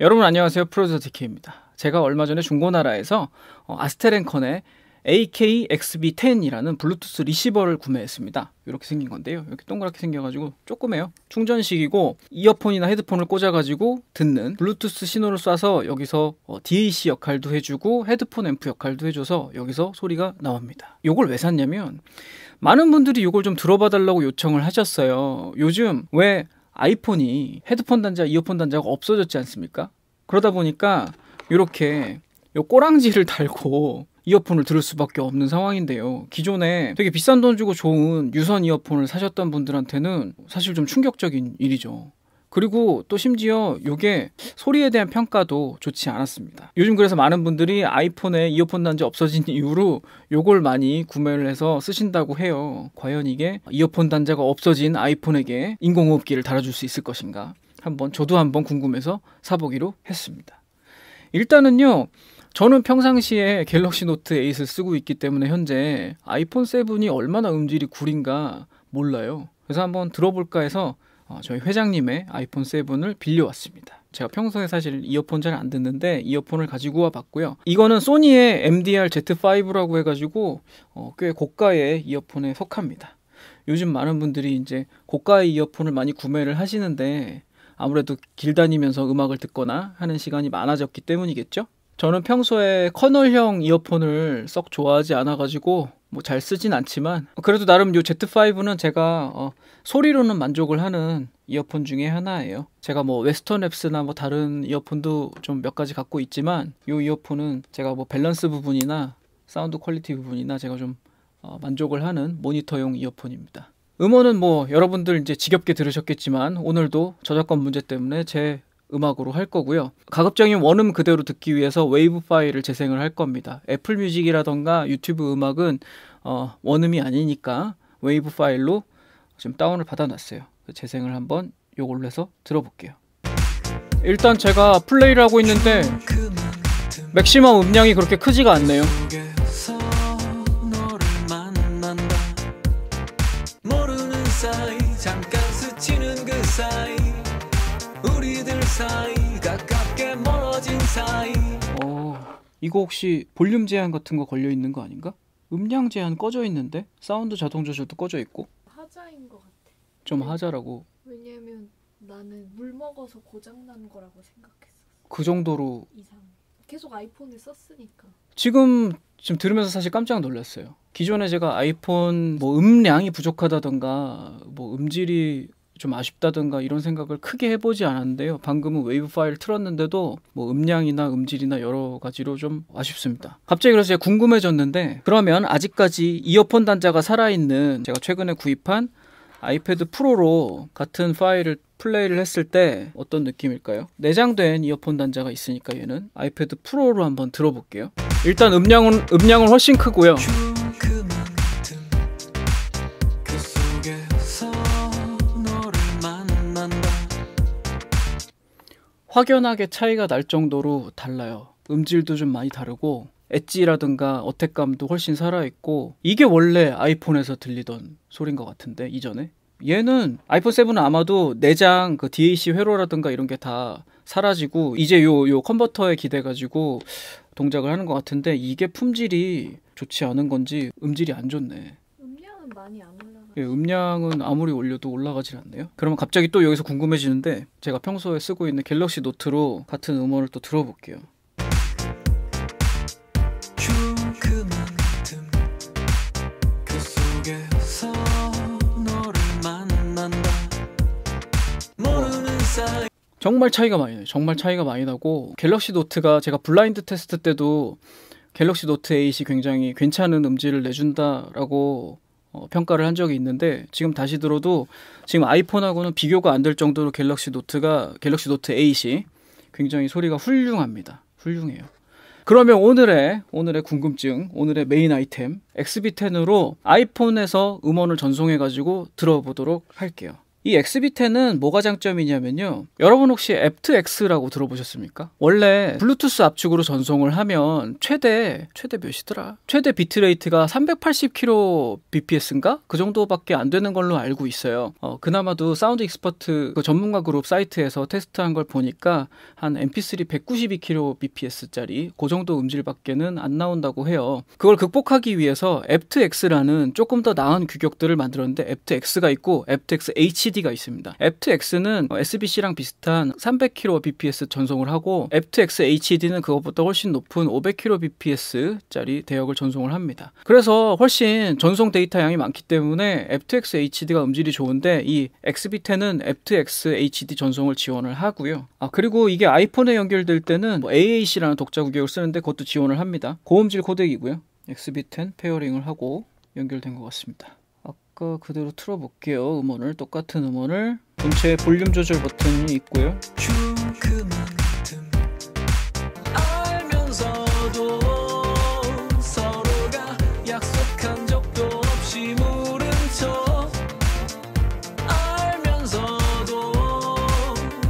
여러분 안녕하세요. 프로듀서 DK입니다. 제가 얼마 전에 중고나라에서 아스텔앤컨의 AKXB10이라는 블루투스 리시버를 구매했습니다. 이렇게 생긴 건데요. 이렇게 동그랗게 생겨가지고 조그매요. 충전식이고 이어폰이나 헤드폰을 꽂아가지고 듣는 블루투스 신호를 쏴서 여기서 DAC 역할도 해주고 헤드폰 앰프 역할도 해줘서 여기서 소리가 나옵니다. 이걸 왜 샀냐면 많은 분들이 이걸 좀 들어봐달라고 요청을 하셨어요. 요즘 왜 아이폰이 헤드폰 단자, 이어폰 단자가 없어졌지 않습니까? 그러다 보니까 이렇게 요 꼬랑지를 달고 이어폰을 들을 수밖에 없는 상황인데요. 기존에 되게 비싼 돈 주고 좋은 유선 이어폰을 사셨던 분들한테는 사실 좀 충격적인 일이죠. 그리고 또 심지어 이게 소리에 대한 평가도 좋지 않았습니다. 요즘 그래서 많은 분들이 아이폰에 이어폰 단자 없어진 이후로 요걸 많이 구매를 해서 쓰신다고 해요. 과연 이게 이어폰 단자가 없어진 아이폰에게 인공호흡기를 달아줄 수 있을 것인가? 저도 한번 궁금해서 사보기로 했습니다. 일단은요, 저는 평상시에 갤럭시 노트 8을 쓰고 있기 때문에 현재 아이폰 7이 얼마나 음질이 구린가 몰라요. 그래서 한번 들어볼까 해서 저희 회장님의 아이폰 7을 빌려왔습니다. 제가 평소에 사실 이어폰 잘 안 듣는데 이어폰을 가지고 와봤고요. 이거는 소니의 MDR-Z5라고 해가지고 꽤 고가의 이어폰에 속합니다. 요즘 많은 분들이 이제 고가의 이어폰을 많이 구매를 하시는데 아무래도 길 다니면서 음악을 듣거나 하는 시간이 많아졌기 때문이겠죠? 저는 평소에 커널형 이어폰을 썩 좋아하지 않아가지고 뭐 잘 쓰진 않지만 그래도 나름 요 Z5는 제가 소리로는 만족을 하는 이어폰 중에 하나예요. 제가 뭐 웨스턴 랩스나 뭐 다른 이어폰도 좀 몇 가지 갖고 있지만 요 이어폰은 제가 뭐 밸런스 부분이나 사운드 퀄리티 부분이나 제가 좀 만족을 하는 모니터용 이어폰입니다. 음원은 뭐 여러분들 이제 지겹게 들으셨겠지만 오늘도 저작권 문제 때문에 제 음악으로 할 거고요. 가급적인 원음 그대로 듣기 위해서 웨이브 파일을 재생을 할 겁니다. 애플 뮤직이라던가 유튜브 음악은 원음이 아니니까 웨이브 파일로 지금 다운을 받아놨어요. 재생을 한번 요걸로 해서 들어볼게요. 일단 제가 플레이를 하고 있는데 맥시멈 음량이 그렇게 크지가 않네요. 잠깐 스치는 그 사이 우리들 사이 가깝게 멀어진 사이. 이거 혹시 볼륨 제한 같은 거 걸려 있는 거 아닌가? 음량 제한 꺼져 있는데 사운드 자동 조절도 꺼져 있고. 하자인 것 같아. 좀 하자라고. 왜냐면 나는 물 먹어서 고장 난 거라고 생각했어. 그 정도로 이상. 계속 아이폰을 썼으니까. 지금 들으면서 사실 깜짝 놀랐어요. 기존에 제가 아이폰 뭐 음량이 부족하다던가 뭐 음질이 좀 아쉽다던가 이런 생각을 크게 해보지 않았는데요. 방금은 웨이브 파일 틀었는데도 뭐 음량이나 음질이나 여러 가지로 좀 아쉽습니다. 갑자기 그래서 제가 궁금해졌는데 그러면 아직까지 이어폰 단자가 살아있는 제가 최근에 구입한 아이패드 프로로 같은 파일을 플레이를 했을 때 어떤 느낌일까요? 내장된 이어폰 단자가 있으니까 얘는 아이패드 프로로 한번 들어볼게요. 일단 음량은 훨씬 크고요. 확연하게 차이가 날 정도로 달라요. 음질도 좀 많이 다르고 엣지라든가 어택감도 훨씬 살아있고 이게 원래 아이폰에서 들리던 소리인 것 같은데 이전에 얘는 아이폰 7은 아마도 내장 그 DAC 회로라든가 이런 게 다 사라지고 이제 요 컨버터에 기대가지고 동작을 하는 것 같은데 이게 품질이 좋지 않은 건지 음질이 안 좋네. 음량은 많이 안 올라가. 예, 음량은 아무리 올려도 올라가질 않네요. 그러면 갑자기 또 여기서 궁금해지는데 제가 평소에 쓰고 있는 갤럭시 노트로 같은 음원을 또 들어볼게요. 정말 차이가 많이 나요. 정말 차이가 많이 나고 갤럭시 노트가 제가 블라인드 테스트 때도 갤럭시 노트 8이 굉장히 괜찮은 음질을 내준다라고 평가를 한 적이 있는데 지금 다시 들어도 지금 아이폰하고는 비교가 안 될 정도로 갤럭시 노트 8이 굉장히 소리가 훌륭합니다. 훌륭해요. 그러면 오늘의 궁금증, 오늘의 메인 아이템 XB10으로 아이폰에서 음원을 전송해가지고 들어보도록 할게요. 이 XB10은 뭐가 장점이냐면요. 여러분 혹시 aptX라고 들어보셨습니까? 원래 블루투스 압축으로 전송을 하면 최대 몇이더라? 최대 비트레이트가 380kbps인가? 그 정도밖에 안 되는 걸로 알고 있어요. 그나마도 사운드 익스퍼트 그 전문가 그룹 사이트에서 테스트한 걸 보니까 한 MP3 192kbps짜리 그 정도 음질밖에는 안 나온다고 해요. 그걸 극복하기 위해서 aptX라는 조금 더 나은 규격들을 만들었는데 aptX가 있고 aptX HD가 있습니다. aptX는 SBC랑 비슷한 300kbps 전송을 하고 aptX HD는 그것보다 훨씬 높은 500kbps짜리 대역을 전송을 합니다. 그래서 훨씬 전송 데이터 양이 많기 때문에 aptX HD가 음질이 좋은데 이 XB10은 aptX HD 전송을 지원을 하고요. 그리고 이게 아이폰에 연결될 때는 AAC라는 독자 규격을 쓰는데 그것도 지원을 합니다. 고음질 코덱이고요. XB10 페어링을 하고 연결된 것 같습니다. 아까 그대로 틀어볼게요. 음원을 똑같은 음원을 본체 볼륨 조절 버튼이 있고요. 그만큼 알면서도 서로가 약속한 적도 없이 모른 척 알면서도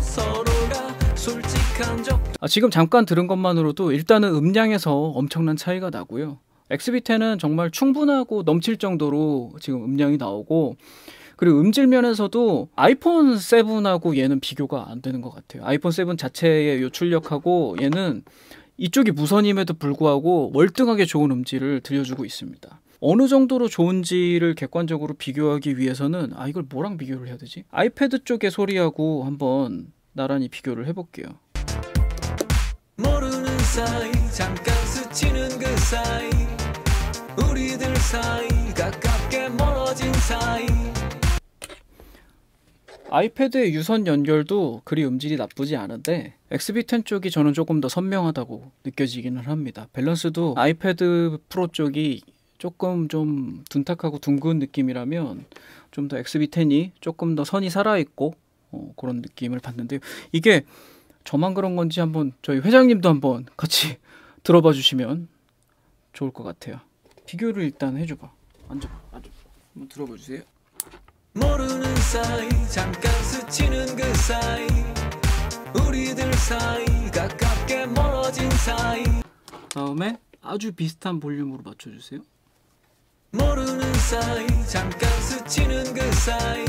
서로가 솔직한 적도 지금 잠깐 들은 것만으로도 일단은 음량에서 엄청난 차이가 나고요. XB10은 정말 충분하고 넘칠 정도로 지금 음량이 나오고 그리고 음질 면에서도 아이폰 7하고 얘는 비교가 안 되는 것 같아요. 아이폰 7 자체의 요 출력하고 얘는 이쪽이 무선임에도 불구하고 월등하게 좋은 음질을 들려주고 있습니다. 어느 정도로 좋은지를 객관적으로 비교하기 위해서는 이걸 뭐랑 비교를 해야 되지? 아이패드 쪽의 소리하고 한번 나란히 비교를 해볼게요. 모르는 사이 잠깐 스치는 그 사이 우리들 사이 가깝게 멀어진 사이 아이패드의 유선 연결도 그리 음질이 나쁘지 않은데 XB10 쪽이 저는 조금 더 선명하다고 느껴지기는 합니다. 밸런스도 아이패드 프로 쪽이 조금 좀 둔탁하고 둥근 느낌이라면 좀 더 XB10이 조금 더 선이 살아있고 그런 느낌을 받는데요. 이게 저만 그런 건지 한번 저희 회장님도 한번 같이 들어봐 주시면 좋을 것 같아요. 비교를 일단 해줘봐. 앉아봐. 한번 들어봐 주세요. 모르는 사이 잠깐 스치는 그 사이 우리들 사이 가깝게 멀어진 사이 다음에 아주 비슷한 볼륨으로 맞춰주세요. 모르는 사이 잠깐 스치는 그 사이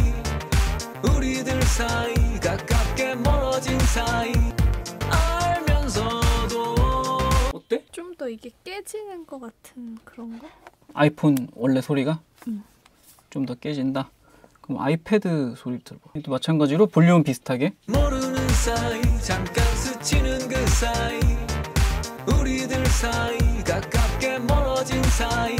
우리들 사이 가깝게 멀어진 사이 알면서도 어때? 좀 더 이게 깨지는 것 같은 그런 거? 아이폰 원래 소리가 응. 좀 더 깨진다. 그럼 아이패드 소리 들어봐. 또 마찬가지로 볼륨 비슷하게. 모르는 사이 잠깐 스치는 그 사이 우리들 사이 가깝게 멀어진 사이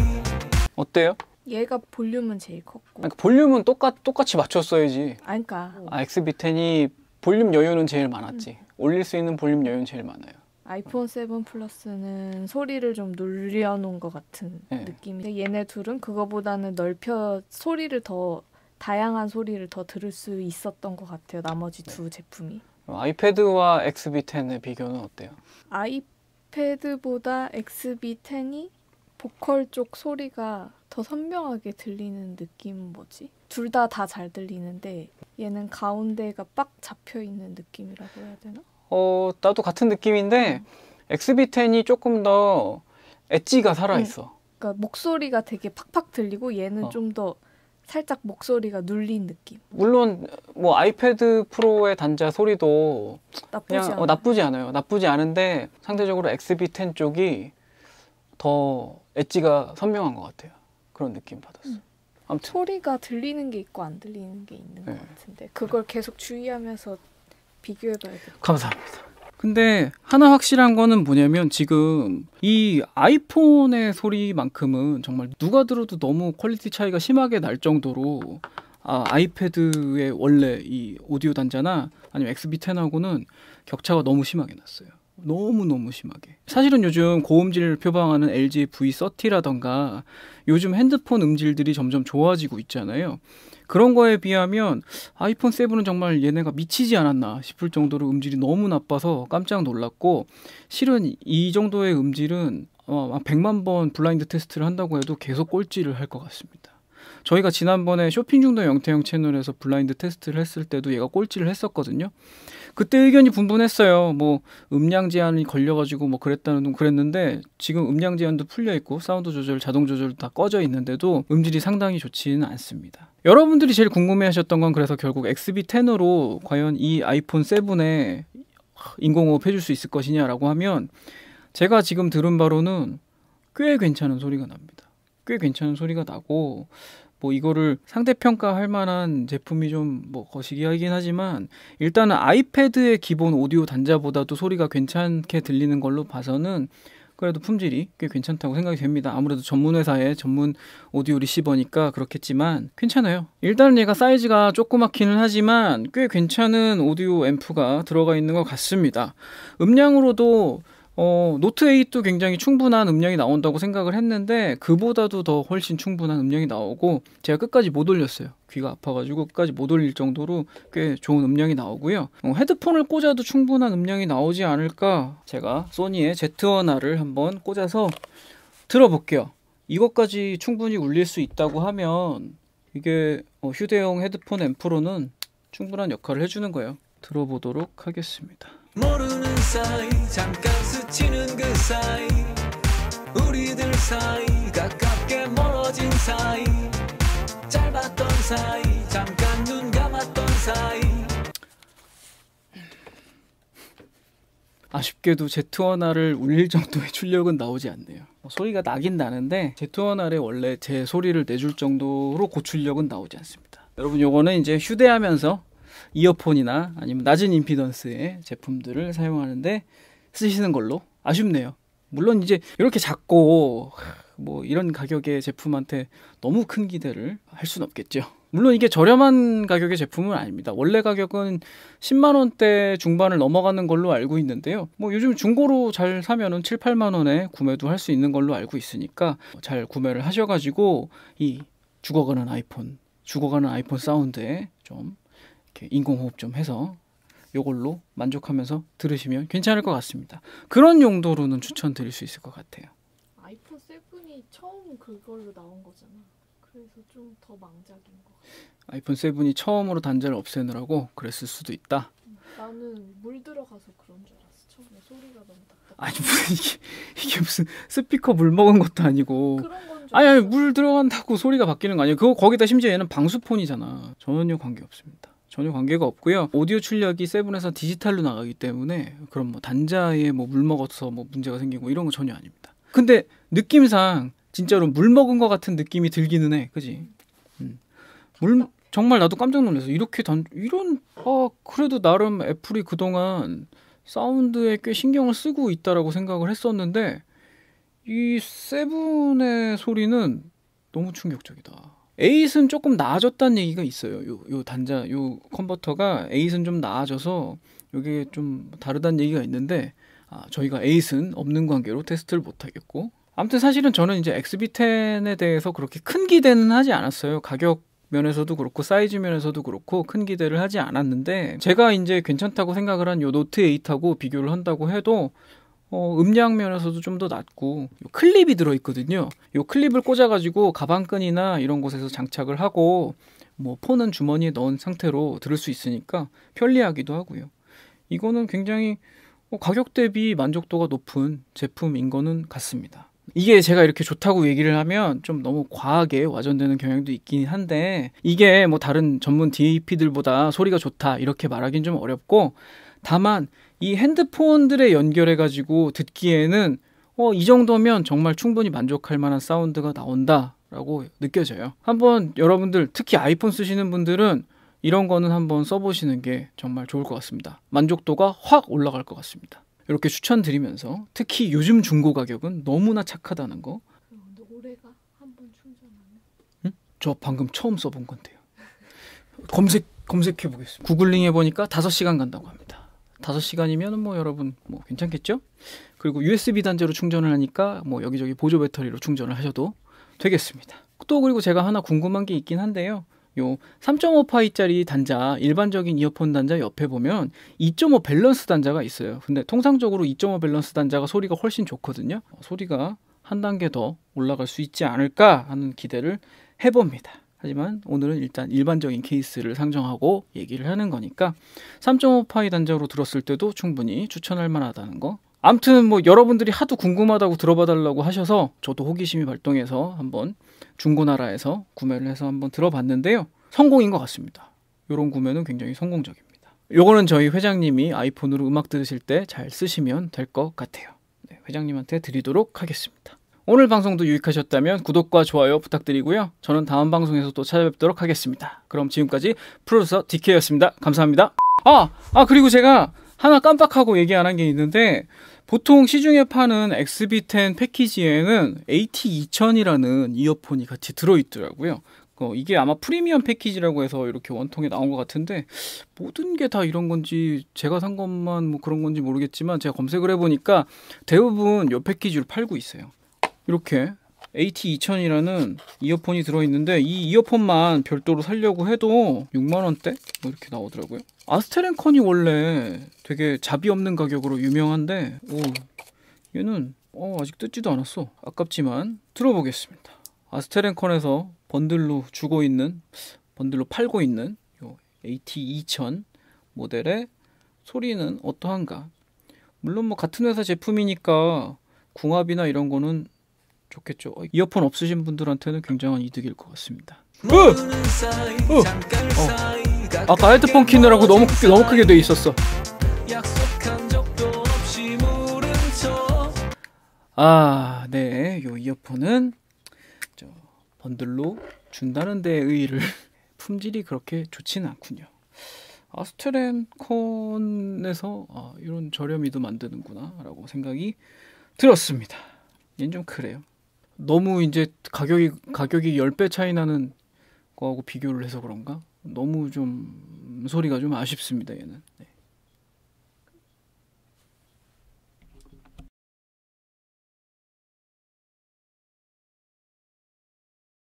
어때요? 얘가 볼륨은 제일 컸고. 그러니까 볼륨은 똑같이 맞췄어야지. 그러니까 XB10이 볼륨 여유는 제일 많았지. 올릴 수 있는 볼륨 여유는 제일 많아요. 아이폰 7 플러스는 소리를 좀 눌려놓은 것 같은 네. 느낌인데 얘네 둘은 그거보다는 넓혀 소리를 더 다양한 소리를 더 들을 수 있었던 것 같아요. 나머지 두 제품이. 아이패드와 XB10의 비교는 어때요? 아이패드보다 XB10이 보컬 쪽 소리가 더 선명하게 들리는 느낌은 뭐지? 둘 다 잘 들리는데 얘는 가운데가 빡 잡혀있는 느낌이라고 해야 되나? 나도 같은 느낌인데 XB10이 조금 더 엣지가 살아있어. 그러니까 목소리가 되게 팍팍 들리고 얘는 좀 더 살짝 목소리가 눌린 느낌. 물론 뭐 아이패드 프로의 단자 소리도 나쁘지 않아요. 나쁘지 않은데 상대적으로 XB10 쪽이 더 엣지가 선명한 것 같아요. 그런 느낌 받았어. 아무튼 소리가 들리는 게 있고 안 들리는 게 있는 것 같은데 그걸 계속 주의하면서 비교해봐야 돼. 감사합니다. 근데 하나 확실한 거는 뭐냐면 지금 이 아이폰의 소리만큼은 정말 누가 들어도 너무 퀄리티 차이가 심하게 날 정도로 아이패드의 원래 이 오디오 단자나 아니면 XB10하고는 격차가 너무 심하게 났어요. 너무 심하게. 사실은 요즘 고음질을 표방하는 LG V30라던가 요즘 핸드폰 음질들이 점점 좋아지고 있잖아요. 그런 거에 비하면 아이폰 7은 정말 얘네가 미치지 않았나 싶을 정도로 음질이 너무 나빠서 깜짝 놀랐고 실은 이 정도의 음질은 100만 번 블라인드 테스트를 한다고 해도 계속 꼴찌를 할 것 같습니다. 저희가 지난번에 쇼핑 중독 영태형 채널에서 블라인드 테스트를 했을 때도 얘가 꼴찌를 했었거든요. 그때 의견이 분분했어요. 뭐 음량 제한이 걸려가지고 뭐 그랬는데 지금 음량 제한도 풀려 있고 사운드 조절, 자동 조절 다 꺼져 있는데도 음질이 상당히 좋지는 않습니다. 여러분들이 제일 궁금해하셨던 건 그래서 결국 XB10으로 과연 이 아이폰 7에 인공호흡 해줄 수 있을 것이냐라고 하면 제가 지금 들은 바로는 꽤 괜찮은 소리가 납니다. 꽤 괜찮은 소리가 나고 뭐 이거를 상대평가할 만한 제품이 좀 뭐 거시기하긴 하지만 일단은 아이패드의 기본 오디오 단자보다도 소리가 괜찮게 들리는 걸로 봐서는 그래도 품질이 꽤 괜찮다고 생각이 됩니다. 아무래도 전문 회사의 전문 오디오 리시버니까 그렇겠지만 괜찮아요. 일단은 얘가 사이즈가 조그맣기는 하지만 꽤 괜찮은 오디오 앰프가 들어가 있는 것 같습니다. 음량으로도 노트 8도 굉장히 충분한 음량이 나온다고 생각을 했는데 그보다도 더 훨씬 충분한 음량이 나오고 제가 끝까지 못 올렸어요. 귀가 아파가지고 끝까지 못 올릴 정도로 꽤 좋은 음량이 나오고요. 헤드폰을 꽂아도 충분한 음량이 나오지 않을까. 제가 소니의 Z1R을 한번 꽂아서 들어볼게요. 이것까지 충분히 울릴 수 있다고 하면 이게 휴대용 헤드폰 앰프로는 충분한 역할을 해주는 거예요. 들어보도록 하겠습니다. 모르는 사이 잠깐 스치는 그 사이 우리들 사이 가깝게 멀어진 사이 짧았던 사이 잠깐 눈 감았던 사이 아쉽게도 Z1R을 울릴 정도의 출력은 나오지 않네요. 소리가 나긴 나는데 Z1R에 원래 제 소리를 내줄 정도로 고출력은 나오지 않습니다. 여러분 요거는 이제 휴대하면서 이어폰이나 아니면 낮은 임피던스의 제품들을 사용하는데 쓰시는 걸로. 아쉽네요. 물론 이제 이렇게 작고 뭐 이런 가격의 제품한테 너무 큰 기대를 할 수는 없겠죠. 물론 이게 저렴한 가격의 제품은 아닙니다. 원래 가격은 10만 원대 중반을 넘어가는 걸로 알고 있는데요. 뭐 요즘 중고로 잘 사면은 7, 8만 원에 구매도 할 수 있는 걸로 알고 있으니까 잘 구매를 하셔가지고 이 죽어가는 아이폰 사운드에 좀 이렇게 인공호흡 좀 해서 요걸로 만족하면서 들으시면 괜찮을 것 같습니다. 그런 용도로는 추천드릴 수 있을 것 같아요. 아이폰 7이 처음 그걸로 나온 거잖아. 그래서 좀 더 망작인 거 같아. 아이폰 7이 처음으로 단자를 없애느라고 그랬을 수도 있다. 나는 물 들어가서 그런 줄 알았어. 처음에 소리가 너무 답답해. 아니 무슨 이게 무슨 스피커 물 먹은 것도 아니고. 그런 건 줄 아니 알았어. 물 들어간다고 소리가 바뀌는 거 아니에요. 그거 거기다 심지어 얘는 방수폰이잖아. 전혀 관계 없습니다. 전혀 관계가 없고요. 오디오 출력이 7에서 디지털로 나가기 때문에 그런 뭐 단자에 뭐 물 먹어서 뭐 문제가 생기고 이런 거 전혀 아닙니다. 근데 느낌상 진짜로 물 먹은 것 같은 느낌이 들기는 해, 그지? 물 정말 나도 깜짝 놀랐어. 이렇게 그래도 나름 애플이 그동안 사운드에 꽤 신경을 쓰고 있다라고 생각을 했었는데 이 7의 소리는 너무 충격적이다. 8은 조금 나아졌다는 얘기가 있어요. 요 단자, 요 컨버터가 8은 좀 나아져서 이게 좀 다르다는 얘기가 있는데 저희가 8은 없는 관계로 테스트를 못 하겠고 아무튼 사실은 저는 이제 XB10에 대해서 그렇게 큰 기대는 하지 않았어요. 가격 면에서도 그렇고 사이즈 면에서도 그렇고 큰 기대를 하지 않았는데 제가 이제 괜찮다고 생각을 한 요 노트 8하고 비교를 한다고 해도 음량 면에서도 좀 더 낮고 요 클립이 들어있거든요. 요 클립을 꽂아가지고 가방끈이나 이런 곳에서 장착을 하고 뭐 폰은 주머니에 넣은 상태로 들을 수 있으니까 편리하기도 하고요. 이거는 굉장히 가격 대비 만족도가 높은 제품인 거는 같습니다. 이게 제가 이렇게 좋다고 얘기를 하면 좀 너무 과하게 와전되는 경향도 있긴 한데 이게 뭐 다른 전문 DAP들보다 소리가 좋다 이렇게 말하기는 좀 어렵고 다만 이 핸드폰들에 연결해가지고 듣기에는 이 정도면 정말 충분히 만족할 만한 사운드가 나온다라고 느껴져요. 한번 여러분들 특히 아이폰 쓰시는 분들은 이런 거는 한번 써보시는 게 정말 좋을 것 같습니다. 만족도가 확 올라갈 것 같습니다. 이렇게 추천드리면서 특히 요즘 중고 가격은 너무나 착하다는 거. 근데 올해가 한 번 충전하면? 응? 저 방금 처음 써본 건데요. 검색해 보겠습니다. 구글링 해보니까 5시간 간다고 합니다. 5시간이면 뭐 여러분 뭐 괜찮겠죠? 그리고 USB 단자로 충전을 하니까 뭐 여기저기 보조 배터리로 충전을 하셔도 되겠습니다. 또 그리고 제가 하나 궁금한 게 있긴 한데요. 요 3.5파이짜리 단자, 일반적인 이어폰 단자 옆에 보면 2.5 밸런스 단자가 있어요. 근데 통상적으로 2.5 밸런스 단자가 소리가 훨씬 좋거든요. 소리가 한 단계 더 올라갈 수 있지 않을까 하는 기대를 해봅니다. 하지만 오늘은 일단 일반적인 케이스를 상정하고 얘기를 하는 거니까 3.5파이 단자로 들었을 때도 충분히 추천할 만하다는 거. 아무튼 뭐 여러분들이 하도 궁금하다고 들어봐달라고 하셔서 저도 호기심이 발동해서 한번 중고나라에서 구매를 해서 한번 들어봤는데요. 성공인 것 같습니다. 이런 구매는 굉장히 성공적입니다. 요거는 저희 회장님이 아이폰으로 음악 들으실 때 잘 쓰시면 될 것 같아요. 네, 회장님한테 드리도록 하겠습니다. 오늘 방송도 유익하셨다면 구독과 좋아요 부탁드리고요. 저는 다음 방송에서 또 찾아뵙도록 하겠습니다. 그럼 지금까지 프로듀서 DK였습니다. 감사합니다. 그리고 제가 하나 깜빡하고 얘기 안 한 게 있는데 보통 시중에 파는 XB10 패키지에는 AT2000이라는 이어폰이 같이 들어있더라고요. 이게 아마 프리미엄 패키지라고 해서 이렇게 원통에 나온 것 같은데 모든 게 다 이런 건지 제가 산 것만 뭐 그런 건지 모르겠지만 제가 검색을 해보니까 대부분 이 패키지로 팔고 있어요. 이렇게 AT2000이라는 이어폰이 들어있는데 이 이어폰만 별도로 사려고 해도 6만원대? 뭐 이렇게 나오더라고요. 아스테렌컨이 원래 되게 잡이 없는 가격으로 유명한데 얘는 아직 뜯지도 않았어. 아깝지만 들어보겠습니다. 아스테렌컨에서 번들로 팔고 있는 요 AT2000 모델의 소리는 어떠한가? 물론 뭐 같은 회사 제품이니까 궁합이나 이런 거는 좋겠죠. 이어폰 없으신 분들한테는 굉장한 이득일 것 같습니다. 아까 헤드폰 키느라고 너무 크게 돼 있었어. 네, 요 이어폰은 번들로 준다는 데에 의의를 품질이 그렇게 좋지는 않군요. 아스테렌컨에서 이런 저렴이도 만드는구나 라고 생각이 들었습니다. 얘는 좀 그래요. 너무 이제 가격이 10배 차이 나는 거하고 비교를 해서 그런가? 너무 좀 소리가 좀 아쉽습니다. 얘는. 네.